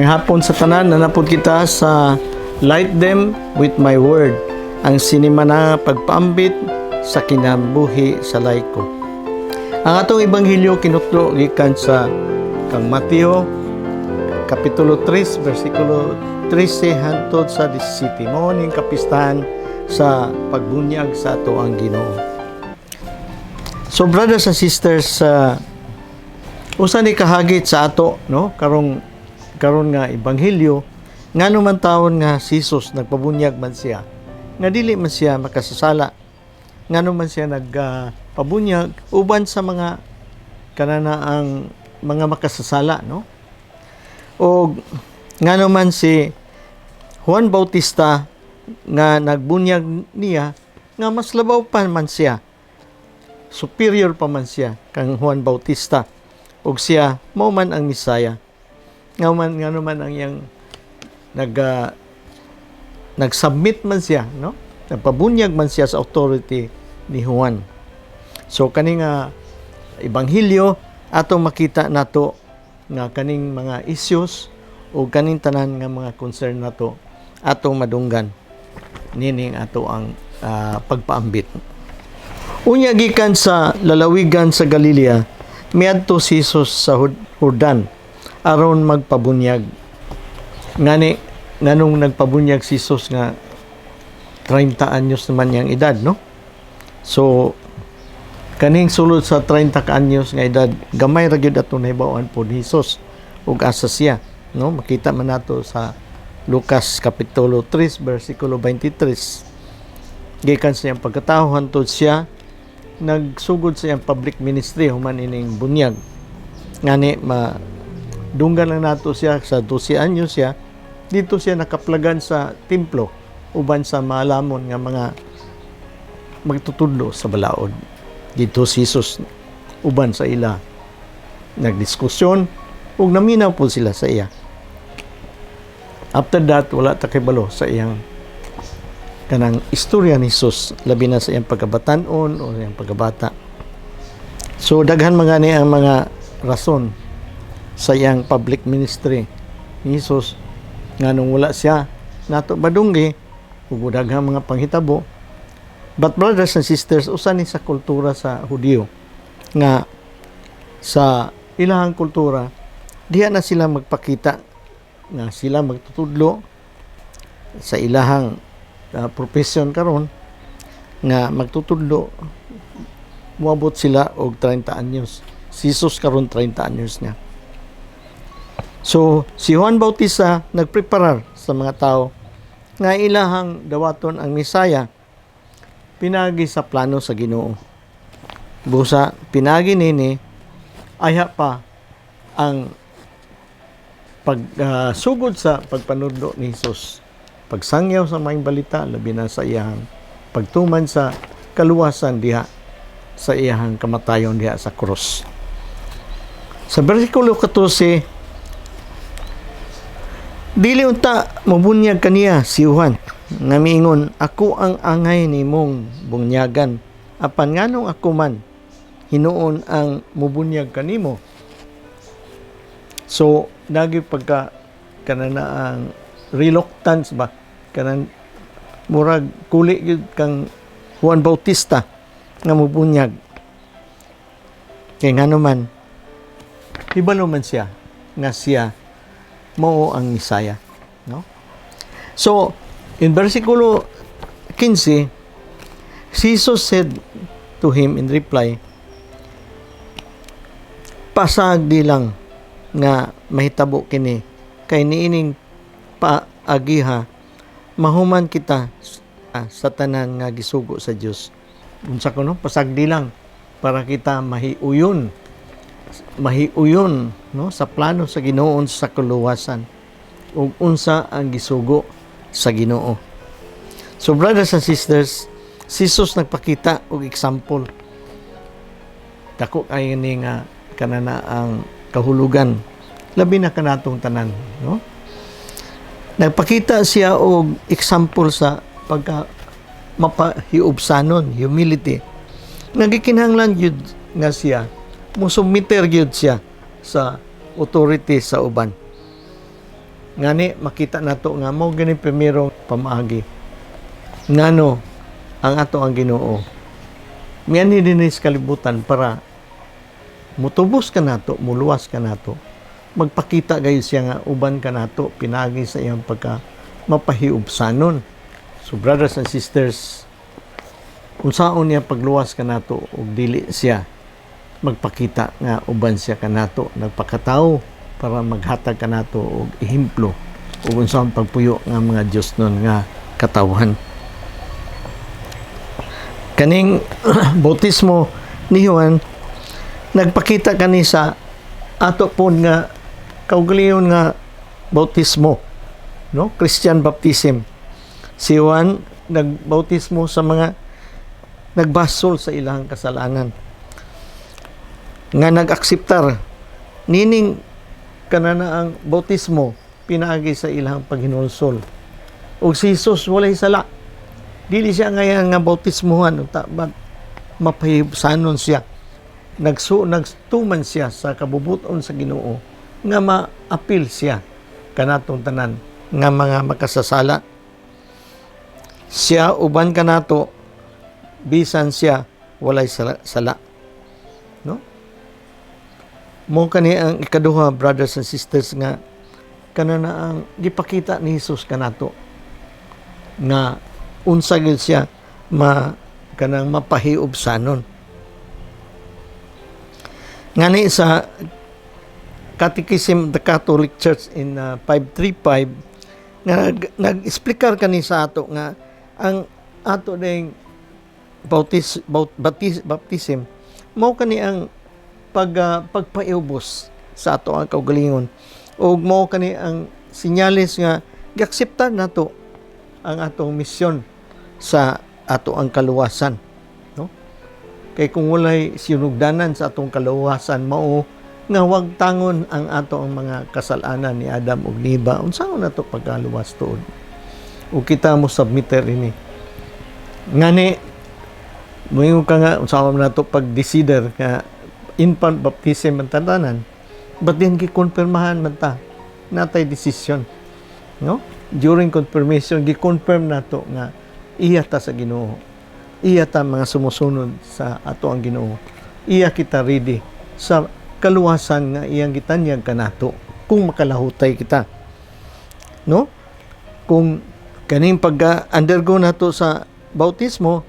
Hapon sa tanan, nanapod kita sa Light Them with My Word, ang sinima na pagpaambit sa kinabuhi sa layko. Ang atong ebanghelyo kinutlo gikan sa kang Mateo kapitulo 3 versikulo 13 hangtod sa 17. Mao ning kapistahan sa pagbunyag sa ato ang Ginoo. So brothers and sisters, usa ni kahagit sa ato, no, karon nga ebanghelyo, ngano man taon nga si Jesus nagpabunyag man siya, nga dili man siya makasasala, ngano man siya nagpabunyag uban sa mga kananaang mga makasasala, no? O ngano man si Juan Bautista nga nagbunyag niya, nga mas labaw pa man siya, superior pa man siya kang Juan Bautista, ug siya mao man ang Misaya. Ngano man ang yang nag-submit man siya, no? Nagpabunyag man siya sa authority ni Juan. So kaning ebanghelyo atong makita nato nga kaning mga issues o kaning tanan nga mga concern nato atong madunggan nining ato ang pagpaambit. Unya gikan sa lalawigan sa Galilea, miadto si Jesus sa Jordan aron magpabunyag. Nganong nagpabunyag si Jesus nga 30 anyos naman yang edad, no? So kaning sulod sa 30 ka anyos nga edad, gamay ra gyud ato nahibaw-an pod ni Jesus ug asa siya, no? Makita man nato sa Lucas kapitulo 3 versikulo 23. Gikan sa iyang pagkatawo hangtod siya nagsugod sa iyang public ministry human ining bunyag. Ngani dunggan lang nato siya sa 12 anyos siya, dito siya nakaplagan sa templo uban sa maalamon nga mga magtutudlo sa balaod. Dito si Jesus uban sa ila nagdiskusyon ug naminaw po sila sa iya. After that, wala ta kibalo sa iyang kanang istorya ni Jesus, labi na sa iyang pagkabatanon o iyang pagkabata. So daghan mga ni ang mga rason sa iyang public ministry ni Jesus nganong wala siya nato badunggi ug daghang mga panghitabo. But brothers and sisters, usa ni sa kultura sa Hudiyo nga sa ilahang kultura diha na sila magpakita nga sila magtutudlo sa ilahang profession karon nga magtutudlo, moabot sila og 30 anyos. Si Jesus karon 30 anyos niya. So, si Juan Bautista nagpreparar sa mga tao nga ilahang dawaton ang Misaya pinagi sa plano sa Ginoo. Busa pinagi nini ayha pa ang pagsugod sa pagpanudlo ni Jesus. Pagsangyaw sa maayong balita labi na sa iyang pagtuman sa kaluwasan diha sa iyang kamatayon diha sa krus. Sa bersikulo 14, dili unta mabunyag kaniya si Juan nga miingon, ako ang angay nimong bunyagan, apan nganong ako man hinuon ang mubunyag kanimo. So nagi pagka kanana ang reluctance ba kanan murag kuli gyud kang Juan Bautista nga mubunyag. Kay ngano man hibalo man siya nga siya mao ang Misaya, no? So in versikulo 15, Jesus said to him in reply, pasag di lang nga mahitabo kini kay niining paagiha mahuman kita sa tanan nga gisugo sa Dios. Unsa kuno pasagdi lang para kita mahiuyon, no, sa plano sa Ginoo sa kaluwasan ug unsa ang gisugo sa Ginoo. So brothers and sisters, si Jesus nagpakita og example. Dako kay ni nga kanana ang kahulugan labi na kanatong tanan, no? Nagpakita siya og example sa pagka mapahiubsanon, humility. Nagikinahanglan gyud nga siya musumiter gyud siya sa authority sa uban. ngani makita nato nga mao gani primerong pamaagi ngano ang ato ang Ginoo miani dinhi sa kalibutan para mutubos ka nato, muluwas ka nato, magpakita gayud siya nga uban ka nato pinagi sa iyang pagka mapahiubsanon. So brothers and sisters, unsaon niya pagluwas ka nato ug dili siya magpakita nga uban siya kanato nagpakatao para maghatag kanato og ehemplo ug unsaon pagpuyo nga mga Dios nun nga katawhan. Kaning bautismo ni Juan nagpakita kani sa ato pon nga kaugalingon nga bautismo, no? Christian baptism. Si Juan nagbautismo sa mga nagbasol sa ilang kasalanan nga nag-akseptar nining kanana ang bautismo pinaagi sa ilang paghinulsol ug si Jesus walay sala, dili siya ngayon nga bautismuhan mapahibsanon siya, nagtuman siya sa kabubuton sa Ginoo nga ma-appeal siya kanatong tanan nga mga makasasala. Siya uban kanato bisan siya walay sala, no? Mo kani ang ikaduha, brothers and sisters, nga kanana ang gipakita ni Jesus kanato nga unsa gyud siya kanang mapahiubsanon. Ngani sa Catechism of the Catholic Church in 535 nga nag-explicar kani sa ato nga ang ato ding baptism mao kani ang pagpaubos sa ato ang kaugalingon ug mao kani ang senyales nga giakseptan nato ang atong misyon sa ato ang kaluwasan, no? Kay kung walay sinugdanan sa atong kaluwasan mao nga wag tangon ang ato ang mga kasalanan ni Adam ug ni Eva, unsaon nato pagkaluwas tuod ug kita mo submitter ini ngani moingon ka nga unsaon nato pag-decider nga infant baptism ang tanan, but then gikonfirmahan man ta natay decision, no? During confirmation gi-confirm nato nga iya ta sa Ginoo, iya ta mga sumusunod sa ato ang Ginoo, iya kita ready sa kaluwasan nga iyang gitanyag kanato kung makalahutay kita, no? Kung kaning pag-undergo nato sa bautismo,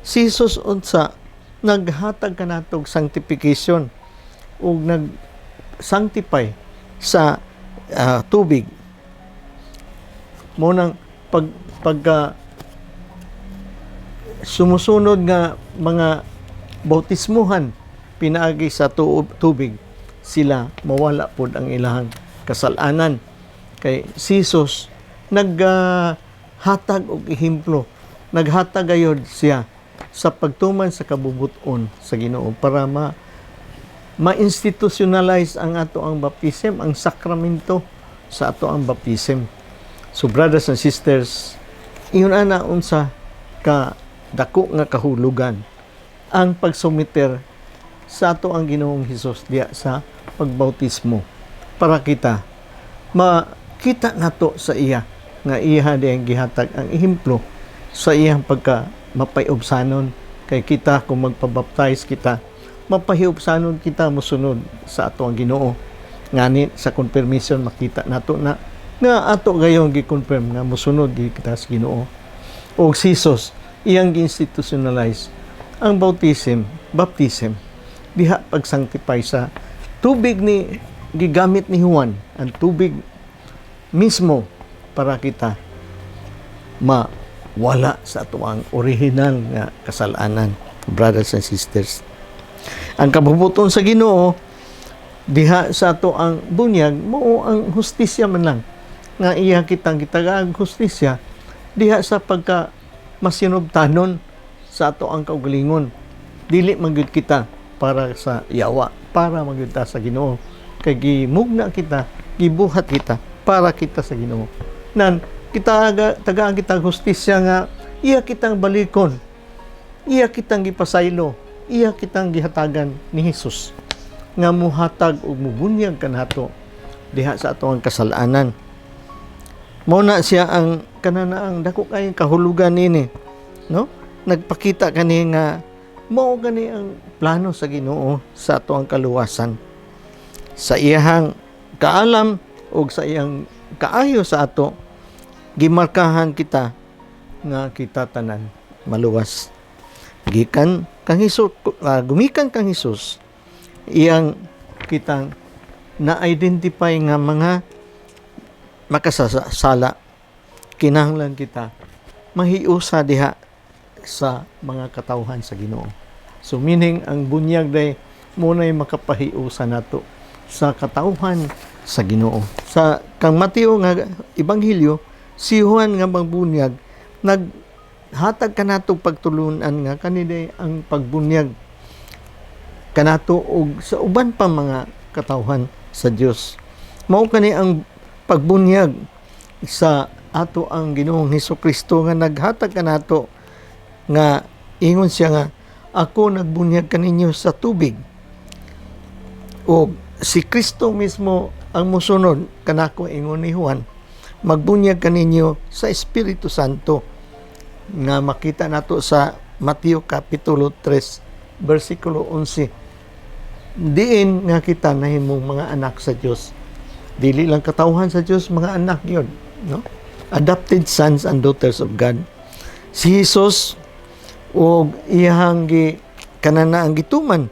si Jesus unsa naghatag kanatog sanctification ug nag-sanctify sa tubig. Mo nang sumusunod nga mga bautismuhan pinaagi sa tubig, sila mawala pod ang ilahang kasalanan. Kay si Jesus naghatag og ehemplo, naghatag gayud siya sa pagtuman sa kabubuton sa Ginoo para ma-institutionalize ang ato ang baptism, ang sakramento sa ato ang baptism. So brothers and sisters, iyon ana unsa ka dako nga kahulugan ang pagsumiter sa ato ang Ginoong Hesus diya sa pagbautismo para kita makita nato sa iya nga iya diyang gihatag ang ehemplo sa iyang pagka mapayubsanon. Kay kita kung magpabaptize kita, mapahiubsanon kita mosunod sa ato ang Ginoo. Ngani sa confirmation makita nato na nga ato gayong gi-confirm nga mosunod kita sa Ginoo. O Jesus iyang gi-institutionalize ang baptism diha pag-sanctify sa tubig ni gigamit ni Juan, ang tubig mismo para kita mawala sa ato ang original nga kasalanan, brothers and sisters. Ang kabubuton sa Ginoo diha sa ato ang bunyag mao ang hustisya man lang nga iya kitang gitagaag hustisya diha sa pagka masinubtanon sa ato ang kaugalingon, dili man gyud kita para sa yawa, para man gyud ta sa Ginoo. Kay gimugna kita, gibuhat kita para kita sa Ginoo. Nan tagaan kitang hustisya nga iya kitang balikon, iya kitang gipasaylo, iya kitang gihatagan ni Hesus nga muhatag og mubunyag kanato diha sa ato ang kasalanan. Mao na siya ang kanana ang dako kay kahulugan nini, no? Nagpakita kani nga mao gani ang plano sa Ginoo sa ato ang kaluwasan. Sa iyang kaalam o sa iyang kaayo sa ato, gimarkahan kita nga kita tanan maluwas. Gikan kang Hesus, gumikan kang Hesus, iyang kitang na-identify nga mga makasasala. Kinahanglan kita mahiusa diha sa mga katawhan sa Ginoo. So meaning ang bunyag day muna'y makapahiusa nato sa katawhan sa Ginoo. Sa kang Mateo nga ebanghelyo, si Juan nga magbunyag naghatag kanato pagtulunan nga kaniday ang pagbunyag kanato og sa uban pa mga katawhan sa Dios. Mao kani ang pagbunyag sa ato ang Ginoong Hesukristo nga naghatag kanato nga ingon siya nga ako nagbunyag kaninyo sa tubig. O si Kristo mismo ang musunod kanako ingon ni Juan, magbunyag kaninyo sa Espiritu Santo nga makita nato sa Mateo Kapitulo 3 versikulo 11. Diin nga kita nahimong mga anak sa Dios. Dili lang katawhan sa Dios, mga anak yon, no? Adopted sons and daughters of God. Si Jesus o iyang kanana ang gituman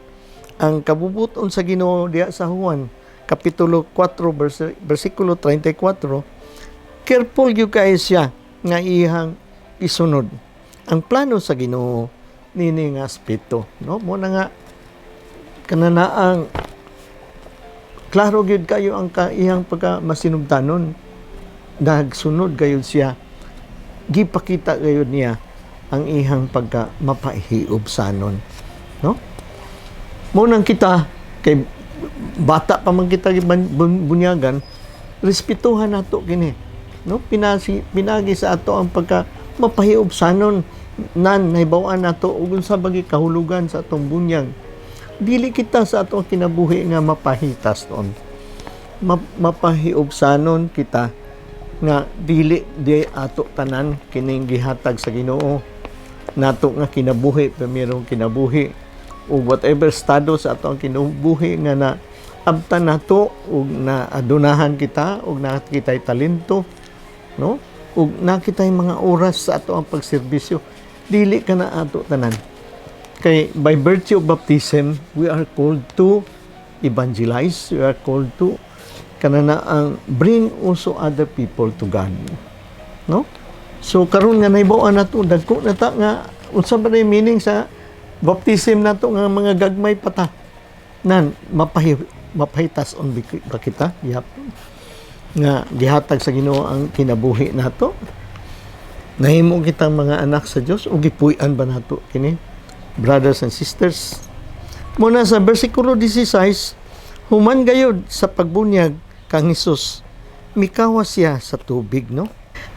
ang kabubuton sa Ginoo diha sa Juan Kapitulo 4 versikulo 34. Careful gyud kay siya nga iyang isunod ang plano sa Ginoo nini nga aspeto, no? Mo na nga kanana ang klaro gyud kayo ang iyang pagka masinugdanon, nagsunod gayud siya, gipakita gayud niya ang ihang pagka mapahiubsanon, no? Mo nang kita kay bata pa man kita bunyagan, respetuhan nato kini, no? Pinagi sa ato ang pagka mapahiubsanon nan nahibaw-an nato ug unsa bagi kahulugan sa atong bunyag. Dili kita sa atong kinabuhi nga mapahitas noon. Mapahiubsanon kita nga dili di ato tanan kining gihatag sa Ginoo nato nga kinabuhi, primerong kinabuhi ug whatever estado sa ato ang kinabuhi nga na abtan nato ug na adunahan kita ug nakitay talento, no? Ug nakitay mga oras sa ato ang pagserbisyo, dili ka na ato tanan. Kay by virtue of baptism, we are called to evangelize, we are called to kanana ang bring also other people to God, no? So karon nga nahibaw-an nato dagko na ta nga unsa ba yung meaning sa baptism nato nga mga gagmay pata nan mapahitas on ba kita, yap, nga gihatag sa Ginoo ang kinabuhi nato, nahimo kitang mga anak sa Dios ug gipuy-an ba nato kini, brothers and sisters? Muna sa versikulo 16, human gayud sa pagbunyag kang Hesus, mikawas siya sa tubig, no?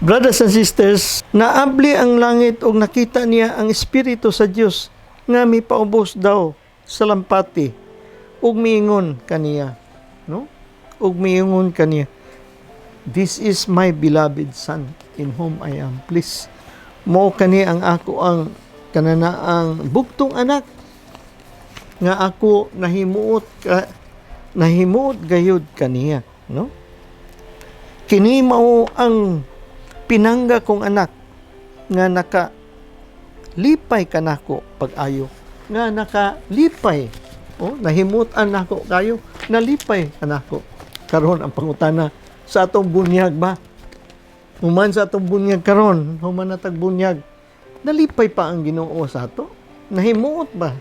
Brothers and sisters, naabli ang langit ug nakita niya ang Espiritu sa Dios nga mipaubos daw sa lampati ug miingon kaniya, no? Ug miingon kaniya, this is my beloved Son in whom I am pleased. Mo kani ang ako ang kanana ang bugtong anak nga ako nahimuot gayud kaniya, no? Kini mao ang pinangga kong anak nga nakalipay kanako pag-ayo, nga nakalipay, nahimutan nako kayo, nalipay kanako. Karon ang pangutana sa atong bunyag ba? Human sa atong bunyag karon, human natag bunyag, nalipay pa ang Ginoo sa ato? Nahimuot ba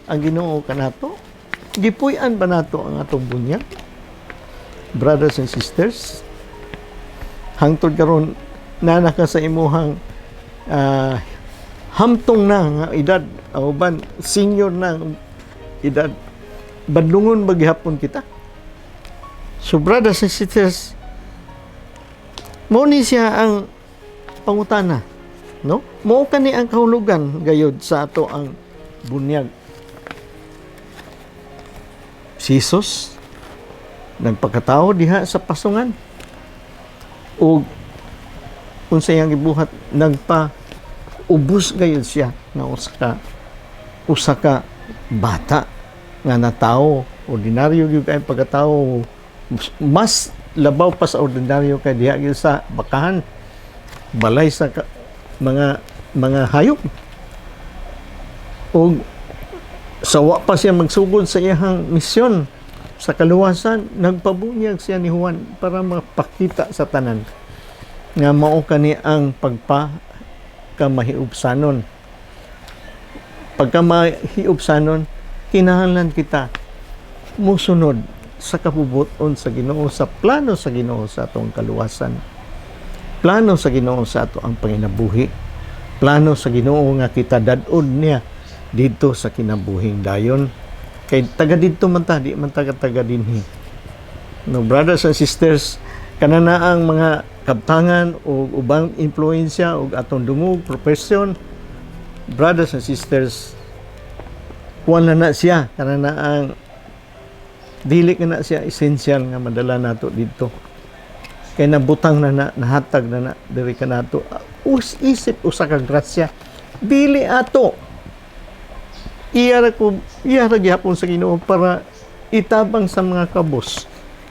ang Ginoo kanato? Gipuy-an ba nato ang atong bunyag? Brothers and sisters, hangtod karon nana ka sa imuhang hamtong na nga edad, uban senior na edad, badlungon ba gihapon kita? So brothers and sisters, mo ni siya ang pangutana, no? Mo kani ang kahulugan gayud sa ato ang bunyag. Si Jesus nagpakatao diha sa pasungan ug unsa iyang gibuhat, nagpa ubos gayud siya nga usa ka bata nga natawo, ordinaryo gyud kay pagkatao, mas labaw pa sa ordinaryo kay diha gyud sa bakahan, balay sa mga hayop. O sawa pa siya magsugod sa iyang misyon sa kaluwasan, nagpabunyag siya ni Juan para mapakita sa tanan nga mao kani ang pagpakamahiubsanon. Pagkamahiubsanon, kinahanglan kita musunod sa kabubuton sa Ginoo, sa plano sa Ginoo sa atong kaluwasan. Plano sa Ginoo sa ato ang panginabuhi. Plano sa Ginoo nga kita dadod niya dito sa kinabuhing dayon. Kay taga dito man ta, di man taga dinhi. No, brothers and sisters, kanana ang mga kabtangan o ubang influensya o atong dungog profession, brothers and sisters, kuwan na siya, kanana ang dili na siya essential nga madala nato dito. Kay nabutang na nahatag na diri ka nato. Isip usa ka grasya. Dili ato. Iya ra gyapon sa Ginoo para itabang sa mga kabos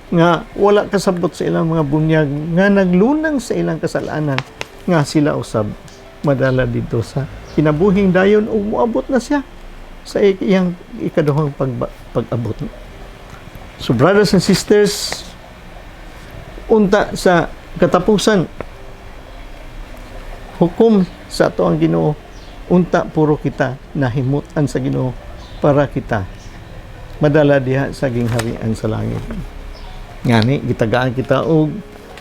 nga wala kasabot sa ilang mga bunyag, nga naglunang sa ilang kasalanan, nga sila usab madala dito sa kinabuhing dayon ug moabot na siya sa iyang ikaduhang pag-abot. So brothers and sisters, unta sa katapusan, hukom sa ato ang Ginoo, unta puro kita nahimutan sa Ginoo para kita madala diha sa gingharian sa langit. Ngani gitagaan kita og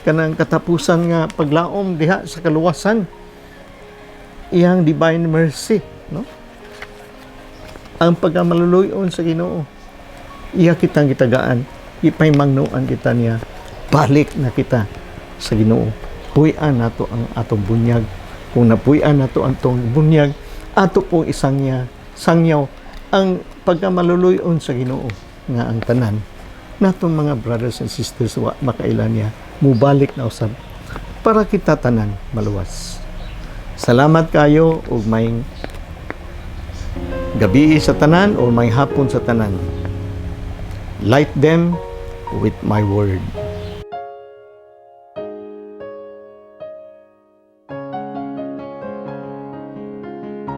kanang katapusan nga paglaom diha sa kaluwasan, iyang divine mercy, no? Ang pagkamaluluyon sa Ginoo, iya kitang gitagaan, ipaymangnuan kita niya, balik na kita sa Ginoo. Puy-an nato ang atong bunyag. Kung napuy-an nato ang atong bunyag, ato pong sangyaw ang pagkamaluluyon sa Ginoo, nga ang tanan natong mga brothers and sisters wa makailan niya mubalik na usab para kita tanan maluwas. Salamat kayo ug may gabi sa tanan o may hapon sa tanan. Light them with my word.